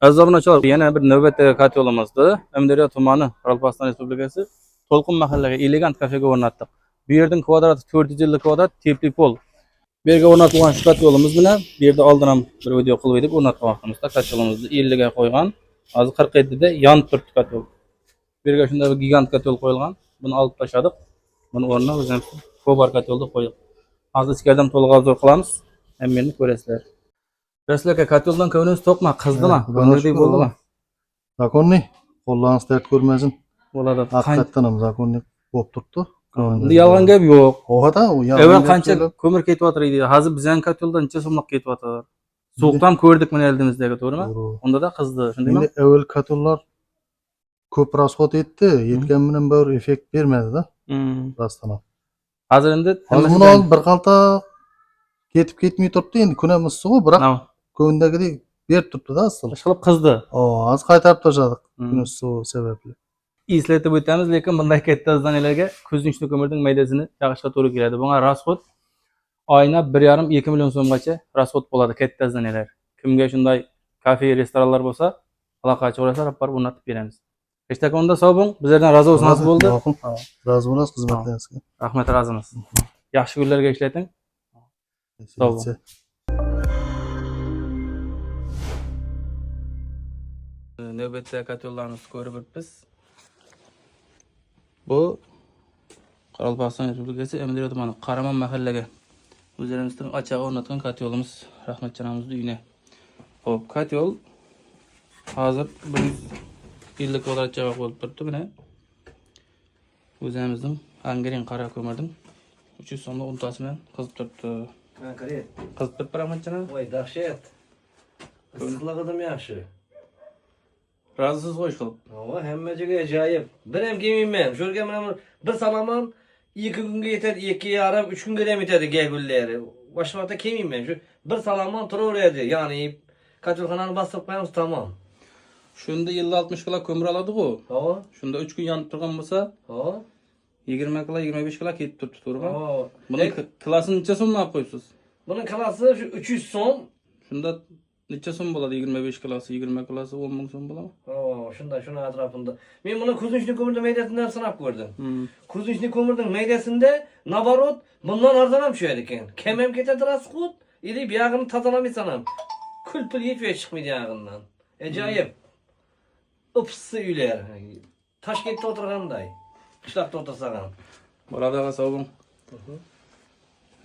Azabınaçlar yana bir növbetdagi katyolamızda Ömderiya tumani Qoraqalpog'iston Respublikasi To'lqin mahallaga elegant kafega o'rnatdik. Bu yerning kvadrati 450 kvadrat tepli pol. Bu yerga o'rnatilgan shu katyolimiz bilan bu yerda oldin ham bir video qilib edib o'rnatmoqchimizda katyolimizni 50 ga qo'ygan. Hozir 47 da yonib turibdi katyol. Bu yerga shunday bir gigant katyol qo'yilgan. Buni olib tashladik. Buni o'rniga o'zimiz ko'bar katyolni qo'ydik. Hozir ichkaridan to'liq obzor qilamiz. Hamma ko'rasizlar. Rasulaka katyoldan ko'riniz to'qma, qizdimi? Ko'ngildek bo'ldimi? Zakonli. Qo'llarınız dert görmesin. Bo'ladi. Hakikaten ham zakonli bo'lib turibdi. Endi yolg'on gap yo'q. Oxada u Evvel qancha ko'mir ketyaptir edi. Hozir bizning katyoldan necha so'mlik ketyapti. So'qdan ko'rdik mana eldimizdagi, to'g'rimi? Unda da qizdi, shundaymi? Endi evvel katyollar ko'p rasxod etdi, yetgan bilan bir effekt bermadi-da. Rastdan. Hozir endi hozir buni olib bir qalta ketib ketmay turibdi, endi kunam issiq, biroq ko'ngdagidek berib turibdi-da asl. Ishqilib qizdi. Hozir qaytarib tashladik. Kun issiq sababli. Eslatib o'tamiz, lekin bunday katta zanalarga ko'zinchli ko'mirning maydasini yog'ishga to'g'ri keladi. Bunga rasxod oyna 1,5-2 million so'mgacha rasxod bo'ladi katta zanalar. Kimga shunday kafe, restoranlar bo'lsa, aloqa chiqarsa, rapar o'rnatib beramiz. Eshtakonda sog' bo'ling. Bizlardan razı olsun nasib bo'ldi. Razı bo'lasiz xizmatlaringizga. Rahmat, razimiz. Yaxshi kunlarga ishlating. Sog' bo'ling. Navbatda katyollarni ko'rib o'tibmiz. Bu Qoraqalpog'iston Respublikasi Ömderiya tumani Qaraman mahallaga o'zlarimizning ochig'i o'rnatgan katyolimiz Rahmatjonamizning uyine. Hop, katyol hozir 150 kvadrat joy bo'lib turibdi buni. O'zimizning Angren qora ko'mirdim 300 so'mlik untasi bilan qizib turibdi. Qizib turibdi Rahmatjonam. Voy, dahshat. Issiqligidim yaxshi. Razısız hoş qilib. Ava hammaga ajoyib. Bir ham kelmayman. Shu yerga mana bir salaman 2 kunga yetadi, 2,5 3 kunga ham yetadi gagullari. Boshqa vaqtda kelmayman. Shu bir salaman turaveradi. Ya'ni katyolxonani bosib qo'yamiz, tamom. Shunda 50-60 kilo ko'mir oladi-ku. Ha. Shunda 3 kun yonib turgan bo'lsa, Ha. 20 kilo, 25 kilo ketib turibdi, to'g'rimi? Buni klasini necha so'mdan olib qo'yibsiz? Buni klasi shu 300 so'm. Shunda necha so'm bo'ladi? 25 kilosi, 20 kilosi 10 ming so'm bo'ladimi? Shunda shuni atrofida. Men buni ko'zinchli ko'mirning maydasidan sanab ko'rdim. Ko'zinchli ko'mirning maydasida nabarot bundan arzon ham tushadi ekan. Kam ham ketadi rasxod, ili buyog'ini tozalamaysan ham. Kul-pul yetmay chiqmaydi yog'idan. Ajoyib. Upsi uylar. Toshkentda o'tirganday. Qishloqda o'tirsan ham. Bo'ladi, sog' bo'ling.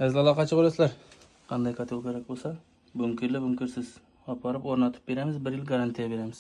Azizlar, qancha qo'yasizlar? Qanday katyol kerak bo'lsa, bunkersiz olib borib o'rnatib beramiz, 1 yil garantiya beramiz.